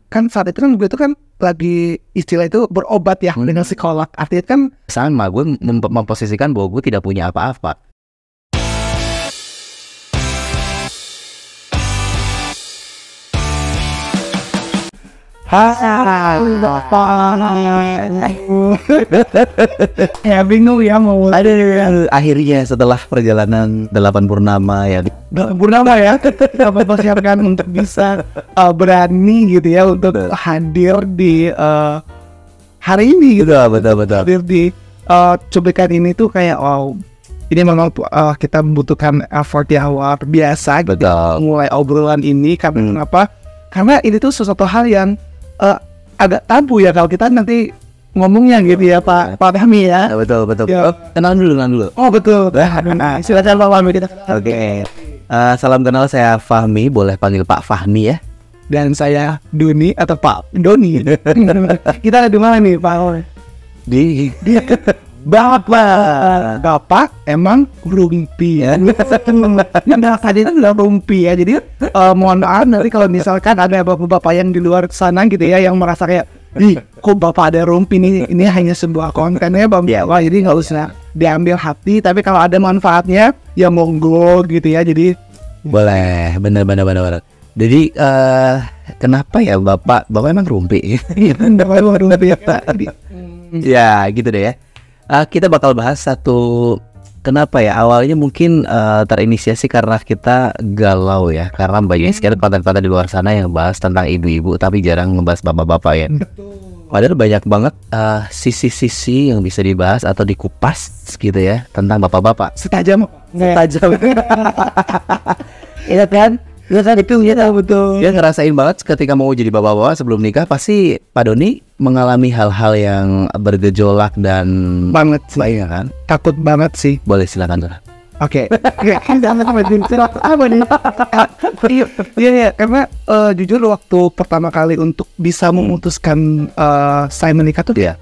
Kan saat itu kan gue tuh kan lagi istilah itu berobat ya dengan psikolog. Artinya kan sama gue memposisikan bahwa gue tidak punya apa-apa. ya bingung ya mau Akhirnya setelah perjalanan 8 purnama ya purnama ya kita mempersiapkan untuk bisa berani gitu ya untuk hadir di hari ini gitu. betul. Hadir di cuplikan ini tuh kayak wow, ini memang kita membutuhkan effort yang luar biasa gitu. Betul. Mulai obrolan ini karena kenapa? Karena ini tuh sesuatu hal yang agak tabu ya kalau kita nanti ngomongnya gitu ya Pak Fahmi ya. Betul. Ya. Kenalan dulu. Oh betul. Silakan Pak Fahmi kita. Oke. Salam kenal, saya Fahmi, boleh panggil Pak Fahmi ya. Dan saya Doni atau Pak Doni. Kita ada di mana nih Pak? Di Bapak emang rumpi ya. Nah tadi itu udah rumpi ya. Jadi mohon maaf nanti kalau misalkan ada bapak-bapak yang di luar sana gitu ya yang merasa kayak, ih kok bapak ada rumpi nih, ini hanya sebuah kontennya bang. Wah, jadi nggak usah diambil hati. Tapi kalau ada manfaatnya ya monggo gitu ya. Jadi boleh, bener. Jadi kenapa ya bapak emang rumpi? Ya gitu deh ya. Kita bakal bahas satu, kenapa ya awalnya mungkin terinisiasi karena kita galau ya, karena banyak sekali konten-konten di luar sana yang bahas tentang ibu-ibu tapi jarang ngebahas bapak-bapak ya. Padahal banyak banget sisi-sisi yang bisa dibahas atau dikupas gitu ya tentang bapak-bapak. setajam. Iya kan? Itu ya betul. Dia ngerasain banget ketika mau jadi bapak-bapak sebelum nikah, pasti Pak Doni mengalami hal-hal yang bergejolak dan Banget sih. baik kan? Takut banget sih. Boleh silakan tuh. Oke. Iya, karena jujur waktu pertama kali untuk bisa memutuskan saya menikah tuh Iya.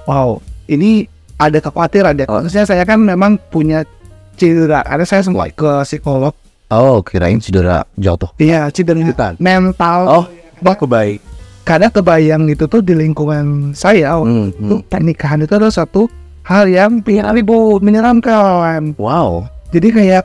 wow, ini ada kekhawatiran ya. Maksudnya saya kan memang punya cedera, karena saya sempat ke psikolog. Oh, kirain cedera jatuh. Iya, cedera mental. Oh, kebaik. Karena kebayang itu tuh di lingkungan saya tuh pernikahan itu adalah satu hal yang ribut, menyeramkan. Wow. Jadi kayak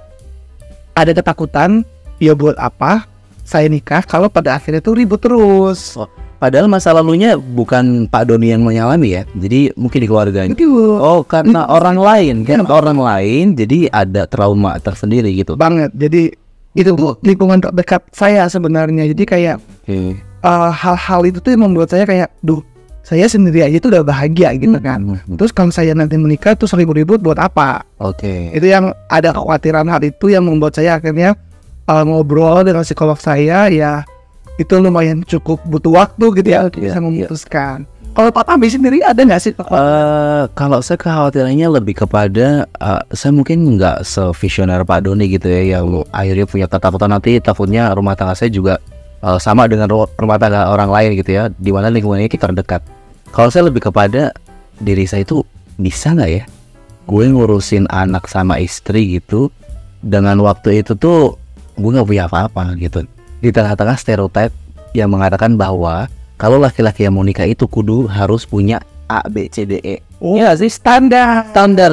ada ketakutan, ya buat apa saya nikah kalau pada akhirnya tuh ribut terus. Oh, padahal masa lalunya bukan Pak Doni yang mengalami ya. Jadi mungkin di keluarganya. Oh, karena orang lain kan, orang lain jadi ada trauma tersendiri gitu. Banget. Jadi itu tuh lingkungan terdekat saya sebenarnya. Jadi kayak hal-hal itu tuh yang membuat saya kayak, duh, saya sendiri aja tuh udah bahagia gitu kan. Terus kalau saya nanti menikah tuh ribut-ribut buat apa? Oke. Itu yang ada kekhawatiran hal itu yang membuat saya akhirnya ngobrol dengan psikolog saya ya. Itu lumayan cukup butuh waktu gitu ya untuk bisa memutuskan. Kalau Pak Fahmi sendiri ada nggak sih? Kalau saya kekhawatirannya lebih kepada saya mungkin nggak sevisioner Pak Doni gitu ya, yang akhirnya punya ketakutan nanti takutnya rumah tangga saya juga sama dengan rumah tangga orang lain gitu ya, di mana lingkungannya kita terdekat. Kalau saya lebih kepada diri saya itu bisa nggak ya gue ngurusin anak sama istri gitu dengan waktu itu tuh gue nggak punya apa-apa gitu. Di tengah-tengah stereotip yang mengatakan bahwa kalau laki-laki yang mau nikah itu kudu harus punya A, B, C, D, E. Ya sih standar.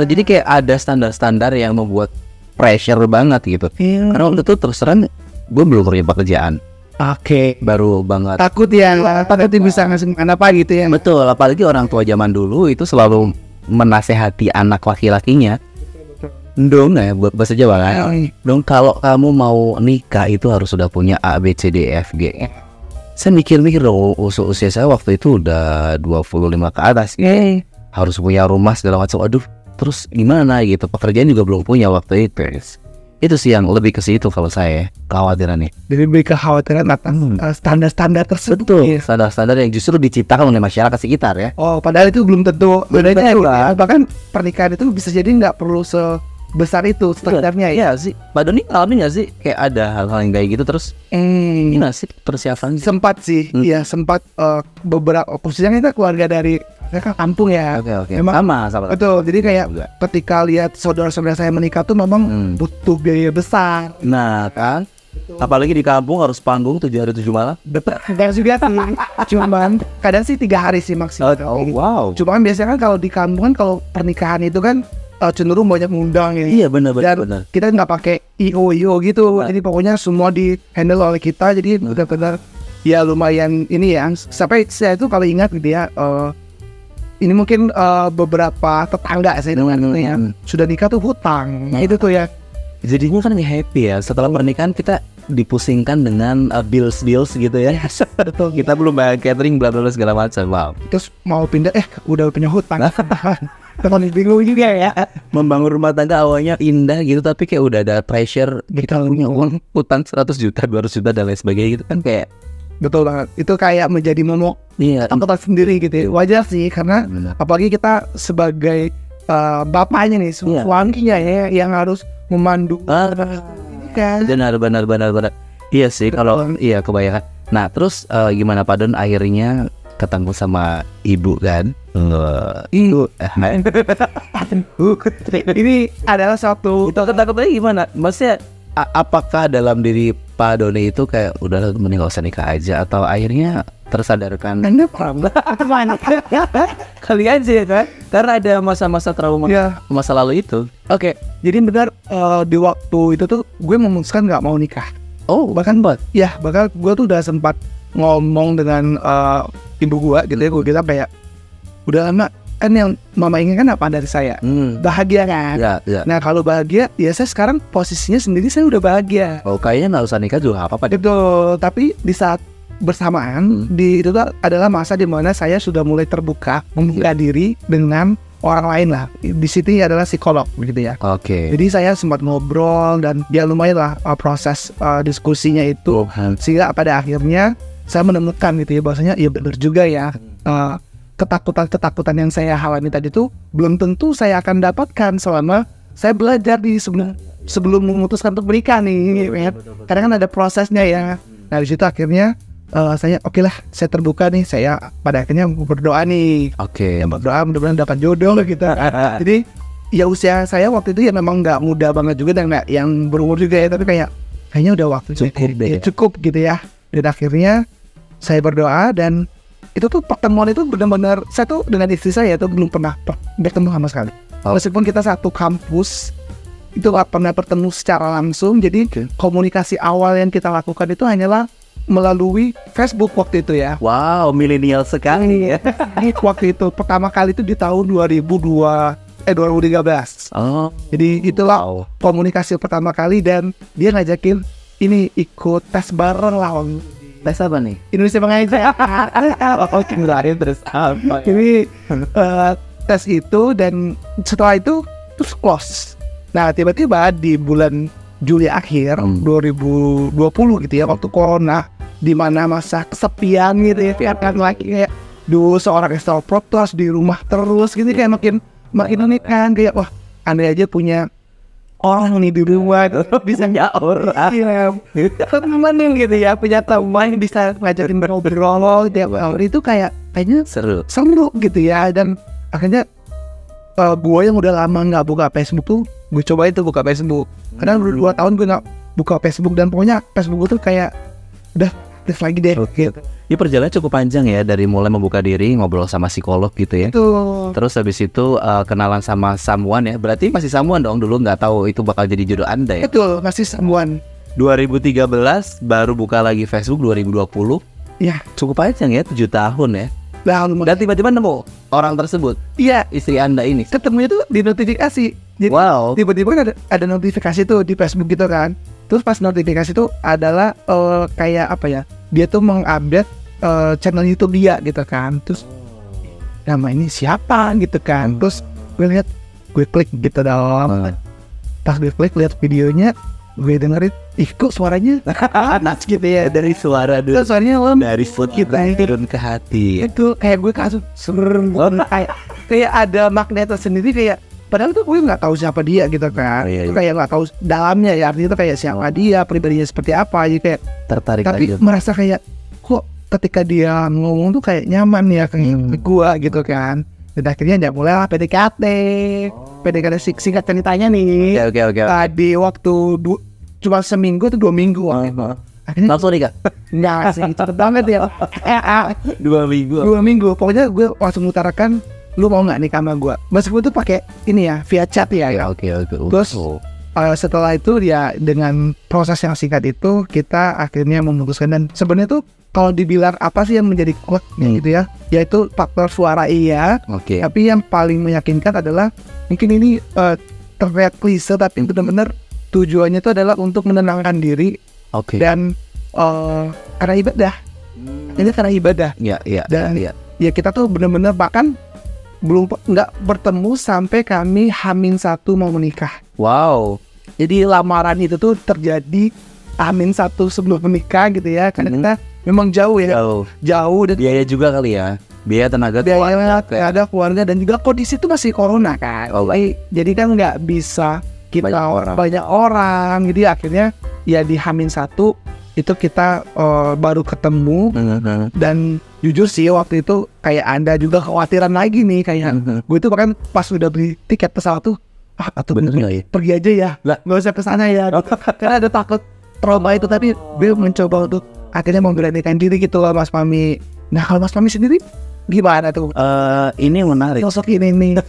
Jadi kayak ada standar-standar yang membuat pressure banget gitu. Karena waktu itu terus terang gue belum punya pekerjaan. Oke. Baru banget. Takut ya, takut bisa ngasih apa gitu ya. Betul, apalagi orang tua zaman dulu itu selalu menasehati anak laki-lakinya. Dong ya, buat bahasa Jawa kan. Dong, kalau kamu mau nikah itu harus sudah punya A, B, C, D, E, F, G. Saya mikir-mikir dong, usia saya waktu itu udah 25 ke atas. Harus punya rumah segala macam. Aduh, terus gimana gitu. Pekerjaan juga belum punya waktu itu. Itu sih yang lebih ke situ kalau saya kekhawatirannya. Jadi lebih kekhawatiran atas standar-standar tersebut. Betul, standar-standar yang justru diciptakan oleh masyarakat sekitar ya. Oh, padahal itu belum tentu. Bedanya ya, bahkan pernikahan itu bisa jadi nggak perlu sebesar itu standarnya. Iya sih. Pak Doni ngalamin nggak sih kayak ada hal-hal yang kayak gitu terus? Gimana sih persiapan? Sempat sih, iya sempat beberapa. Khususnya kita keluarga dari mereka kampung ya. Oke. Memang Sama. betul. Jadi kayak ketika lihat saudara-saudara saya menikah tuh memang butuh biaya besar. Nah kan, Apalagi di kampung harus panggung 7 hari 7 malam. Betul. Dan juga sih, cuman kadang sih 3 hari sih maksimal. Oh, wow. Cuma kan biasanya kan kalau di kampung kan kalau pernikahan itu kan cenderung banyak ngundang ya. Iya benar. Dan kita nggak pakai IO gitu. Jadi pokoknya semua di handle oleh kita. Jadi benar-benar ya lumayan ini ya. Sampai saya tuh kalau ingat gitu ya. Ini mungkin beberapa tetangga saya dengan ya, sudah nikah tuh hutang. Nah itu tuh ya. Jadinya kan happy ya. Setelah pernikahan kita dipusingkan dengan bills gitu ya. Betul. Kita belum bayar catering bla bla segala macam. Wow. Terus mau pindah udah punya hutang. Teman bingung juga ya. Membangun rumah tangga awalnya indah gitu tapi kayak udah ada pressure kita punya uang utang 100 juta, 200 juta dan lain sebagainya gitu kan kayak betul banget. Itu kayak menjadi momok angkatan sendiri gitu ya. Wajar sih karena apalagi kita sebagai bapaknya nih, suaminya ya yang harus memandu. Kan. Benar. Iya sih kalau iya kebayang. Nah, terus gimana Pak Don akhirnya ketemu sama ibu kan? Ibu. Ini adalah suatu itu takutnya gimana? Maksudnya apakah dalam diri Pak Doni itu kayak udah mending gak usah nikah aja atau akhirnya tersadarkan Anda paham kali aja ya kan? Karena ada masa-masa trauma masa lalu itu. Oke, jadi benar di waktu itu tuh gue memutuskan nggak mau nikah. Oh, bahkan gue tuh udah sempat ngomong dengan ibu gue gitu ya, gue kira kayak udah lama kan yang mama inginkan apa dari saya bahagia kan. Ya. Nah kalau bahagia ya saya sekarang posisinya sendiri saya udah bahagia. Oh kayaknya nggak usah nikah juga apa-apa. Betul, tapi di saat bersamaan di itu adalah masa di mana saya sudah mulai membuka diri dengan orang lain lah. Di situ adalah psikolog begitu ya. Oke. Jadi saya sempat ngobrol dan ya lumayan lah proses diskusinya itu sehingga pada akhirnya saya menemukan gitu ya bahwasanya ya benar juga ya ketakutan yang saya alami tadi tuh belum tentu saya akan dapatkan selama saya belajar di sebelum memutuskan untuk menikah nih ya. Karena kan ada prosesnya ya. Nah di situ akhirnya saya oke lah saya terbuka nih, saya pada akhirnya berdoa nih. Berdoa mudah-mudahan dapat jodoh gitu. Jadi ya usia saya waktu itu ya memang nggak muda banget juga dan nggak yang berumur juga ya, tapi kayaknya udah waktu cukup gitu ya. Dan akhirnya saya berdoa dan itu tuh pertemuan itu benar-benar saya tuh dengan istri saya tuh belum pernah bertemu sama sekali. Meskipun kita satu kampus itu nggak pernah bertemu secara langsung. Jadi komunikasi awal yang kita lakukan itu hanyalah melalui Facebook waktu itu ya. Wow, milenial sekali ya. Waktu itu pertama kali itu di tahun 2013. Jadi itulah komunikasi pertama kali dan dia ngajakin ini ikut tes bareng lah. Tes apa nih? Indonesia mengajar. Terus apa? Ini tes itu dan setelah itu terus close. Nah tiba-tiba di bulan Juli akhir 2020 gitu ya, waktu corona di mana masa kesepian gitu ya, kan lagi kayak dulu seorang extrovert tuh harus di rumah terus gitu, kayak makin ini kan kayak wah andai aja punya orang nih di rumah bisa nyaur teman gitu ya, punya teman bisa ngajarin berobrol tiap hari itu kayaknya seru gitu ya. Dan akhirnya gue yang udah lama nggak buka Facebook tuh gue coba itu buka Facebook karena udah 2 tahun gue nggak buka Facebook dan pokoknya Facebook gue tuh kayak udah lagi deh. Ya perjalanan cukup panjang ya, dari mulai membuka diri, ngobrol sama psikolog gitu ya. Terus habis itu kenalan sama someone ya. Berarti masih someone dong, dulu nggak tahu itu bakal jadi jodoh Anda ya. Betul, masih someone. 2013 baru buka lagi Facebook 2020. Ya, cukup panjang ya, 7 tahun ya. Dan tiba-tiba nemu orang tersebut. Iya, istri Anda ini. Ketemunya tuh di notifikasi. Jadi tiba-tiba ada notifikasi tuh di Facebook gitu kan. Terus pas notifikasi tuh adalah kayak apa ya? Dia tuh mengupdate channel YouTube dia gitu kan. Terus nama ini siapa gitu kan. Terus gue klik gitu dong. Pas gue klik lihat videonya, gue dengerin, kok suaranya panas gitu ya, dari suara dulu. Suaranya dari foot kita turun ke hati. Itu kayak gue kasus kayak ada magnet sendiri kayak. Padahal tuh gue nggak tahu siapa dia gitu kan. Itu kayak nggak tahu dalamnya ya, artinya itu kayak siapa dia, pribadinya seperti apa, jadi kayak tertarik. Tapi merasa kayak kok ketika dia ngomong tuh kayak nyaman ya kayak gue gitu kan. Dan akhirnya dia mulai lah PDKT singkat ceritanya nih. Oke. Tadi waktu cuma seminggu atau 2 minggu waktu itu. Akhirnya Langsung nikah. nggak sih, cepet banget ya. 2 minggu. 2 minggu, pokoknya gue langsung utarakan, lu mau nggak nikah sama gue? Meskipun tuh pakai ini ya, via chat ya. Oke. Terus setelah itu ya dengan proses yang singkat itu kita akhirnya memutuskan, dan sebenarnya tuh kalau dibilang apa sih yang menjadi kuat gitu ya, yaitu faktor suara iya. Oke. Tapi yang paling meyakinkan adalah mungkin ini terlihat klise tapi benar-benar tujuannya itu adalah untuk menenangkan diri Oke. dan karena ibadah. Ini karena ibadah. Iya. Dan ya kita tuh benar-benar bahkan nggak bertemu sampai kami H-1 mau menikah. Wow. Jadi lamaran itu tuh terjadi H-1 sebelum menikah gitu ya, karena kita memang jauh ya, jauh dan Biaya juga kali ya. Biaya tenaga biaya ada keluarga dan juga kondisi itu masih corona kan. Jadi kan nggak bisa kita banyak orang. Jadi akhirnya ya di H-1 itu kita baru ketemu. Dan jujur sih waktu itu kayak Anda juga khawatiran lagi nih, kayak gue tuh bahkan pas udah beli tiket pesawat tuh atau bener nggak ya? pergi aja ya, nggak usah kesana ya, karena ada takut trauma itu. Tapi Bill mencoba untuk akhirnya memberanikan diri gitu loh, Mas Fahmi. Nah kalau Mas Fahmi sendiri gimana tuh? Ini menarik. Sosok ini nih.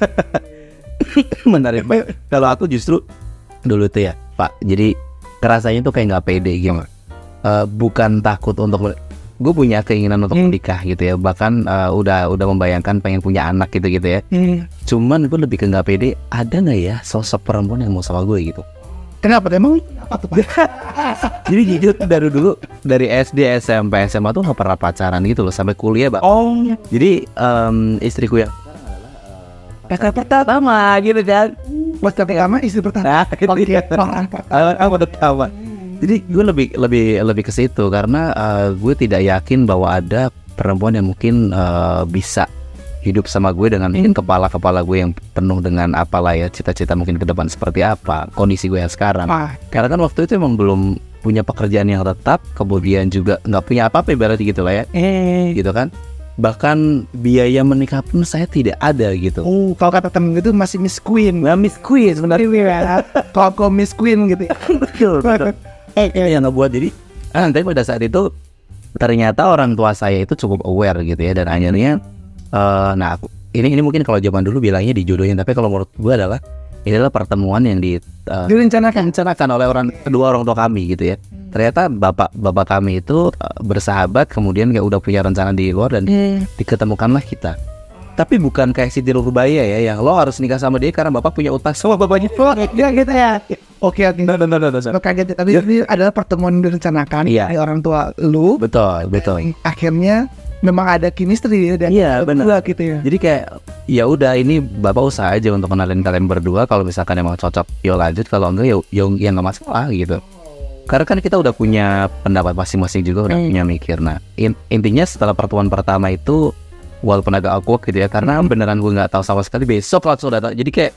Menarik. Kalau aku justru dulu tuh ya, Pak. Jadi rasanya tuh kayak nggak pede gitu. Bukan takut untuk, gue punya keinginan untuk menikah gitu ya. Bahkan udah membayangkan pengen punya anak gitu ya. Cuman gue lebih ke nggak pede. Ada nggak ya sosok perempuan yang mau sama gue gitu? Kenapa? Emang apa tuh, Pak? Jadi jujur dari dulu, dari SD, SMP, SMA tuh nggak pernah pacaran gitu loh sampai kuliah, Pak. Jadi istriku yang pacar pertama gitu kan. Pacar pertama, istri pertama. Pertama. Jadi gue lebih ke situ karena gue tidak yakin bahwa ada perempuan yang mungkin bisa hidup sama gue dengan mungkin kepala gue yang penuh dengan apalah ya, cita-cita mungkin ke depan seperti apa, kondisi gue yang sekarang. Karena kan waktu itu emang belum punya pekerjaan yang tetap, kemudian juga nggak punya apa-apa ibaratnya gitu lah ya. Gitu kan. Bahkan biaya menikah pun saya tidak ada gitu. Kalau kata temen gitu masih Miss Queen. Miss Queen sebenarnya. Kalau Miss Queen gitu. Betul. Yang ngebuat jadi tapi pada saat itu ternyata orang tua saya itu cukup aware gitu ya, dan akhirnya nah ini mungkin kalau zaman dulu bilangnya dijodohin, tapi kalau menurut gue adalah ini adalah pertemuan yang direncanakan oleh kedua orang tua kami gitu ya. Ternyata bapak kami itu bersahabat, kemudian kayak udah punya rencana di luar dan diketemukanlah kita. Tapi bukan kayak Siti Nurbaya ya, yang lo harus nikah sama dia karena bapak punya utang sama bapaknya. Ya gitu ya. Oke. Lo kaget, tapi ini adalah pertemuan yang direncanakan oleh orang tua lu. Betul. Akhirnya memang ada chemistry dan benar gitu ya. Jadi kayak ya udah, ini bapak usaha aja untuk kenalin kalian berdua. Kalau misalkan emang cocok, yuk lanjut. Kalau enggak ya nggak masalah gitu. Karena kan kita udah punya pendapat masing-masing juga, udah punya mikir. Nah intinya setelah pertemuan pertama itu, walaupun agak awkward gitu ya, karena beneran gue nggak tahu sama sekali, besok langsung datang. Jadi kayak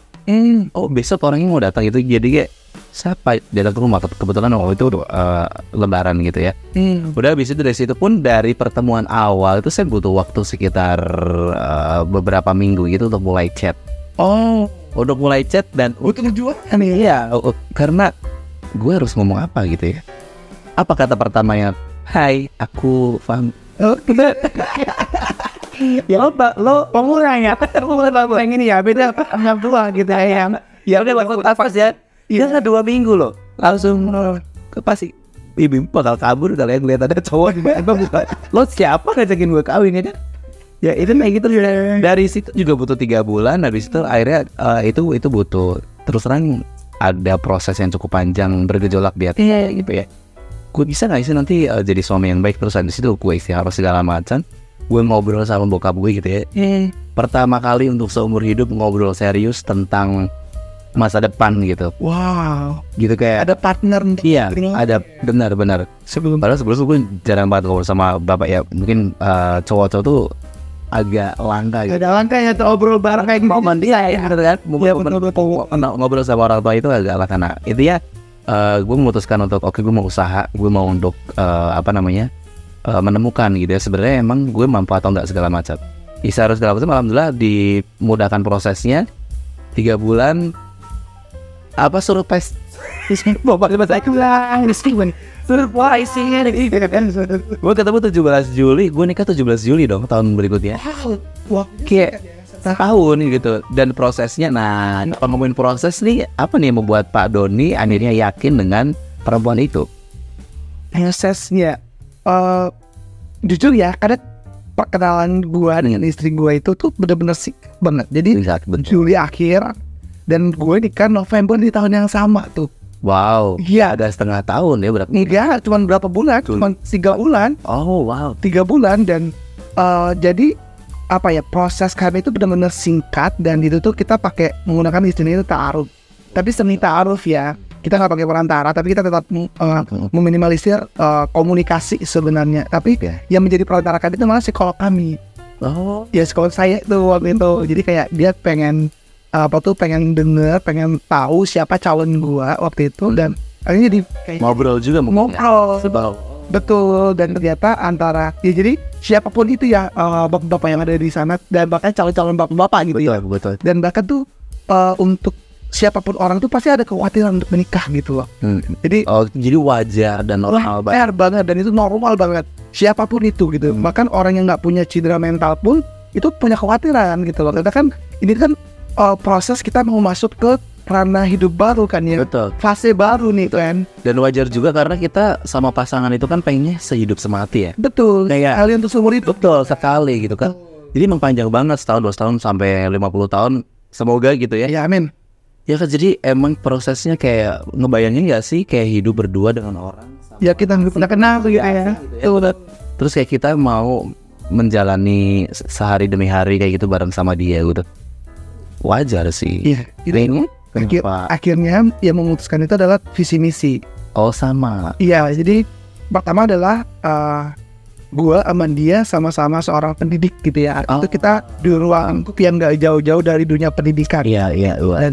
besok orangnya mau datang itu. Jadi kayak siapa datang ke rumah, kebetulan waktu itu lebaran gitu ya. Udah habis itu dari situ pun, dari pertemuan awal itu saya butuh waktu sekitar beberapa minggu gitu untuk mulai chat. Untuk mulai chat dan tujuan iya, karena gue harus ngomong apa gitu ya. Apa kata pertamanya? Hai, aku Fahmi. Ya lo pemula ya, yang ini ya beda sama tua gitu ya. Ya udah waktu pas ya. Dia nggak 2 minggu loh, langsung pasti ibu bakal kabur kalau yang ngeliat ada cowok. Lo siapa ngajakin gue kawin ya? Ya itu kayak gitu. Dari situ juga butuh 3 bulan. Habis itu akhirnya itu butuh, terus terang ada proses yang cukup panjang, bergejolak di hati gitu ya. Gue bisa nggak sih nanti jadi suami yang baik? Terus habis itu gue istihara segala macam. Gue ngobrol sama bokap gue gitu ya. Pertama kali untuk seumur hidup ngobrol serius tentang masa depan gitu. Wow. Gitu kayak ada partner. Iya, ada benar. Padahal sebelum gue jarang banget ngobrol sama bapak ya. Mungkin cowok-cowok tuh agak langka gitu. Ada langka ya tuh obrol bareng kayak momen dia ya kan. Ngobrol sama orang tua itu agak langka. Nah, intinya gue memutuskan untuk gue mau usaha, gue mau untuk menemukan gitu ya, sebenarnya emang gue mampu atau enggak segala macam. Harus segala macam, alhamdulillah dimudahkan prosesnya. 3 bulan suruh Bapak bahasa Inggris Steven surprise Gue ketemu 17 Juli, gue nikah 17 Juli dong tahun berikutnya. wah Kayak tahun gitu. Dan prosesnya, nah kalau ngomongin proses nih, apa nih yang membuat Pak Doni akhirnya yakin dengan perempuan itu? prosesnya jujur ya, karena perkenalan gua dengan istri gua itu tuh bener-bener sih banget. Jadi Exact, betul. Juli akhir dan gue nikah November di tahun yang sama tuh. Wow, Iya. ada setengah tahun ya berarti. Enggak, cuma berapa bulan? Cuma 3 bulan. Oh wow. 3 bulan dan jadi apa ya, proses kami itu benar-benar singkat dan itu tuh kita pakai menggunakan istilah itu ta'aruf. Tapi seni ta'aruf ya, kita nggak pakai perantara, tapi kita tetap meminimalisir komunikasi sebenarnya. Tapi yang menjadi perantara kami itu malah psikolog kami. Oh, Ya psikolog saya itu waktu itu. Jadi kayak dia pengen pengen denger, pengen tahu siapa calon gua waktu itu dan akhirnya jadi kayak ngobrol juga mungkin. ngobrol. Sebab Betul, dan ternyata antara ya jadi siapapun itu ya bapak-bapak yang ada di sana dan bahkan calon-calon bapak-bapak gitu ya. betul. Dan bahkan tuh untuk siapapun orang tuh pasti ada kekhawatiran untuk menikah gitu loh. Jadi Oh, jadi wajar dan normal banget. fair banget dan itu normal banget. Siapapun itu gitu. Bahkan orang yang nggak punya cedera mental pun itu punya kekhawatiran gitu loh. Karena kan ini kan proses kita mau masuk ke ranah hidup baru kan ya. Betul. Fase baru nih kan. Dan wajar juga karena kita sama pasangan itu kan pengennya sehidup semati ya. Betul. Kayak- kalian tuh seumur hidup. Betul sekali gitu kan. Jadi emang panjang banget, setahun 2 tahun sampai 50 tahun. Semoga gitu ya. Ya amin. Ya kan, jadi emang prosesnya kayak ngebayangin gak sih kayak hidup berdua dengan orang. Ya kita nggak kenal tuh ya. Tuh, Terus kayak kita mau menjalani sehari demi hari kayak gitu bareng sama dia gitu. Wajar sih. iya. Ini Akhirnya kenapa? yang memutuskan itu adalah visi misi. Oh sama. Iya, jadi pertama adalah gua sama dia sama-sama seorang pendidik gitu ya. Oh. Itu kita di ruang yang nggak jauh-jauh dari dunia pendidikan. Iya. Dan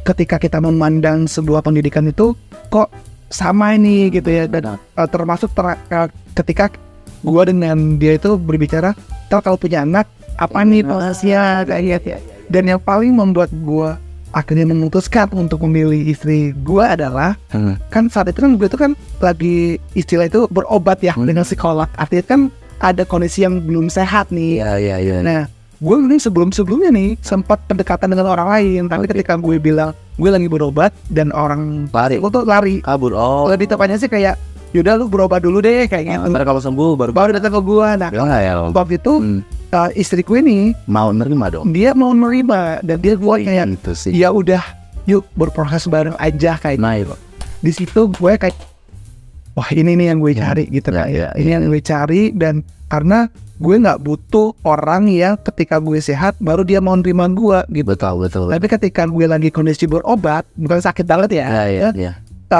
ketika kita memandang sebuah pendidikan itu kok sama ini gitu ya. Dan termasuk ketika gua dengan dia itu berbicara, kalau punya anak apa nih prosesnya kayak gitu. Dan yang paling membuat gua akhirnya memutuskan untuk memilih istri gua adalah kan saat itu kan gue itu kan lagi istilah itu berobat ya dengan psikolog. Artinya kan ada kondisi yang belum sehat nih. Iya. Nah, gue ini sebelumnya nih sempat pendekatan dengan orang lain, tapi ketika gue bilang gue lagi berobat dan orang Lari. gue tuh lari. Kabur. Oh. Lebih tepatnya sih kayak yaudah lu berobat dulu deh kayak gitu. Ntar kalau sembuh baru Baru datang ke gue. Nah, bilang nggak ya lo? waktu itu istriku ini Mau nerima dong. dia mau menerima dan dia gue kayak Itu sih. ya udah yuk berproses bareng aja kayak Nah itu. di situ gue kayak wah ini nih yang gue cari gitu Ya, kan. ya, Ini yang gue cari dan karena gue nggak butuh orang yang ketika gue sehat baru dia mau nerima gue gitu. Betul. Tapi ketika gue lagi kondisi berobat, bukan sakit banget ya, Iya.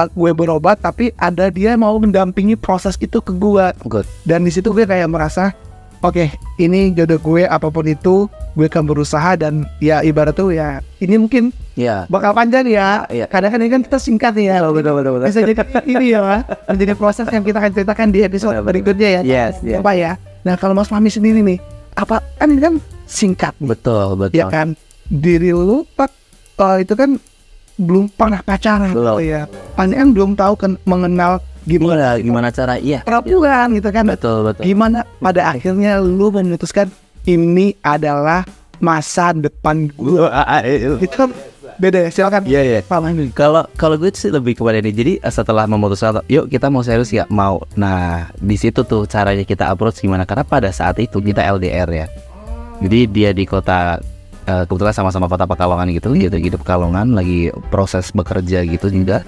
gue berobat tapi ada dia mau mendampingi proses itu ke gue. Good. Dan di situ gue kayak merasa oke, ini jodoh gue apapun itu gue akan berusaha dan ya ibarat tuh ya ini mungkin Iya. bakal panjang ya. Iya. Kadang kan ini kan kita singkat ya. Betul. Bisa jadi ini ya Pak. Menjadi proses yang kita akan ceritakan di episode Betul. berikutnya ya. Yes. Apa ya? Nah kalau Mas Fahmi sendiri nih, apa kan ini kan singkat, Betul. ya kan? Diri lu Pak itu kan belum pernah pacaran Belum. gitu ya. Anda kan belum tahu kan mengenal Gimana cara? Iya. perempuan gitu kan. Betul. Gimana pada akhirnya lu memutuskan ini adalah masa depan gue. Itu kan beda ya, silakan. Iya. Pak Fahmi. Kalau gue sih lebih kepada ini. Jadi setelah memutuskan, yuk kita mau serius ya, mau. Nah di situ tuh caranya kita approach gimana? Karena pada saat itu kita LDR ya. Jadi dia di kota kebetulan sama-sama kota Pekalongan gitu Pekalongan lagi proses bekerja gitu juga.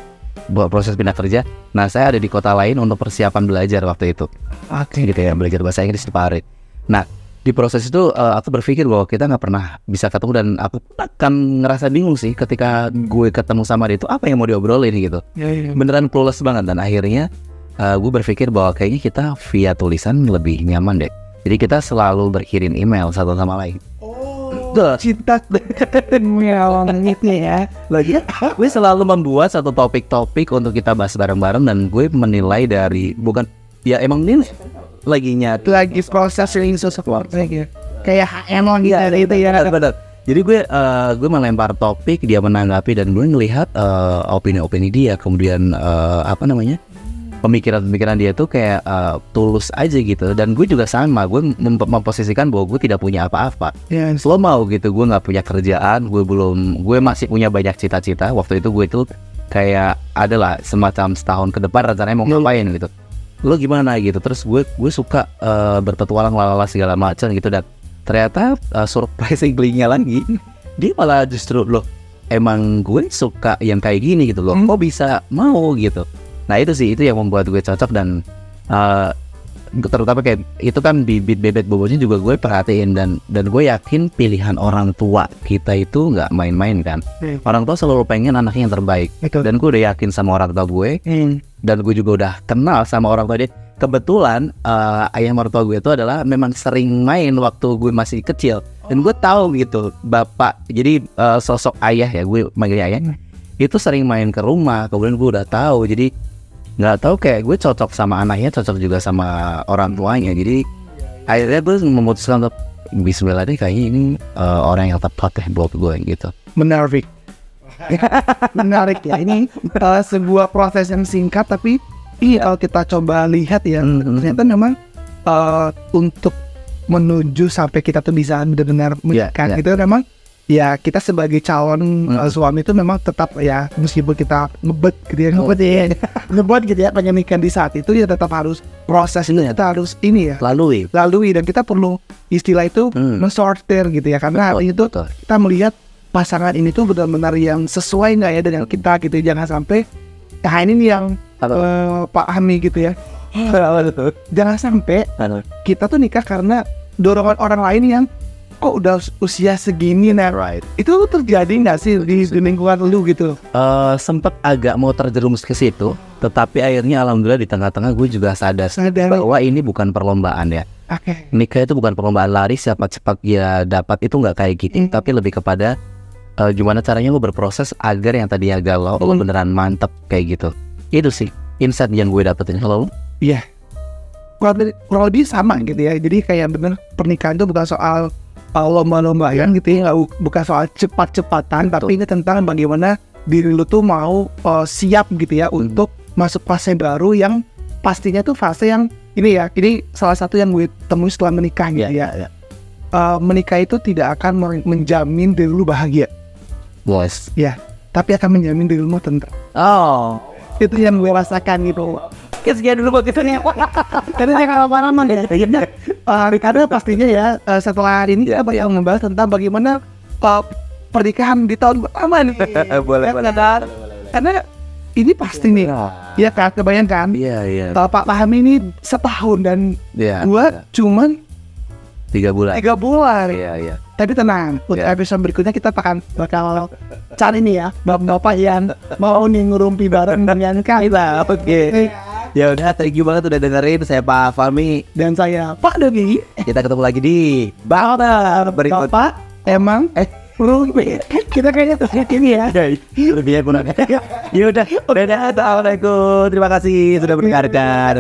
Proses pindah kerja. Nah saya ada di kota lain untuk persiapan belajar waktu itu. Oke. Gitu ya, belajar bahasa Inggris di Paris. Nah di proses itu aku berpikir bahwa kita nggak pernah bisa ketemu dan aku akan ngerasa bingung sih ketika gue ketemu sama dia itu apa yang mau diobrolin gitu. Ya. Beneran clueless banget dan akhirnya gue berpikir bahwa kayaknya kita via tulisan lebih nyaman deh. Jadi kita selalu berkirim email satu sama lain. Cinta itu ya. Lagi gue selalu membuat satu topik-topik untuk kita bahas bareng-bareng dan gue menilai dari bukan ya emang ini lagi nyatu Lagi proses yang support kayak HM gitu itu ya. benar. Jadi gue melempar topik, dia menanggapi, dan gue ngelihat opini-opini dia, kemudian apa namanya, pemikiran-pemikiran dia tuh kayak tulus aja gitu. Dan gue juga sama, gue memposisikan bahwa gue tidak punya apa-apa. Yes. Lo mau gitu, gue nggak punya kerjaan, gue masih punya banyak cita-cita. Waktu itu gue tuh kayak adalah semacam setahun ke depan rencananya mau ngapain gitu. Lo gimana gitu? Terus gue suka berpetualang lalala segala macam gitu, dan ternyata surprisingly-nya lagi dia malah justru loh, emang gue suka yang kayak gini gitu loh. Kok bisa mau gitu. Nah itu sih, itu yang membuat gue cocok. Dan terutama kayak itu kan bibit bebek bobotnya juga gue perhatiin, dan gue yakin pilihan orang tua kita itu nggak main-main kan. Orang tua selalu pengen anaknya yang terbaik. Betul. Dan gue udah yakin sama orang tua gue, dan gue juga udah kenal sama orang tua dia. Kebetulan ayah mertua gue itu adalah memang sering main waktu gue masih kecil, dan gue tahu gitu bapak, jadi sosok ayah ya, gue manggilnya ayah, itu sering main ke rumah. Kemudian gue udah tahu, jadi nggak tahu kayak gue cocok sama anaknya, cocok juga sama orang tuanya. Jadi akhirnya gue memutuskan untuk bismillah deh, kayaknya ini orang yang tepat deh buat gue gitu. Menarik. Menarik ya, ini sebuah proses yang singkat, tapi kalau kita coba lihat ya, ternyata memang untuk menuju sampai kita tuh bisa benar-benar menikah itu memang ya, kita sebagai calon suami itu memang tetap ya, meskipun kita ngebet gitu ya, ngebet gitu ya, pengen nikah di saat itu ya, tetap harus proses itu, kita harus ini ya, lalui, dan kita perlu istilah itu mensortir gitu ya, karena itu kita melihat pasangan ini tuh benar-benar yang sesuai nggak ya dengan kita gitu. Jangan sampai ini yang Pak Hami gitu ya, jangan sampai kita tuh nikah karena dorongan orang lain yang kok udah usia segini. Nah itu terjadi nggak sih di lingkungan lu gitu? Sempet agak mau terjerumus ke situ, tetapi akhirnya alhamdulillah di tengah-tengah gue juga sadar bahwa ini bukan perlombaan ya. Nikah itu bukan perlombaan lari siapa cepat dia dapat, itu nggak kayak gitu. Tapi lebih kepada gimana caranya lo berproses agar yang tadinya galau lo beneran mantep kayak gitu. Itu sih insight yang gue dapetin. Kalau iya, kurang lebih sama gitu ya. Jadi kayak bener, pernikahan itu bukan soal lomba-lomba kan gitu ya, bukan soal cepat-cepatan. Tapi ini tentang bagaimana diri lu tuh mau siap gitu ya untuk masuk fase baru, yang pastinya tuh fase yang ini ya, ini salah satu yang gue temui setelah menikah gitu ya. Menikah itu tidak akan menjamin diri lu bahagia, ya, tapi akan menjamin diri lu tentram. Itu yang gue rasakan gitu. Sekian dulu buat kita nih. Karena saya kalau pengalaman ya. Karena pastinya ya, setelah ini kita bakal membahas tentang bagaimana pernikahan di tahun pertama nih. Boleh. Karena ini pasti nih, ya kan, kebayangkan. Iya. Pak Hami ini setahun dan gua cuman 3 bulan. 3 bulan. Iya. Tapi tenang, untuk episode berikutnya kita bakal cari nih ya bapak yang mau nih ngerumpi bareng dengan kita. Oke. Ya udah, thank you banget udah dengerin. Saya Pak Fahmi dan saya Pak Dodi. Kita ketemu lagi di Bakal berikut. Bapak emang kita kayaknya tuh ini ya. Lebihnya kurang. Ya udah. Assalamualaikum. Terima kasih sudah mendengarkan.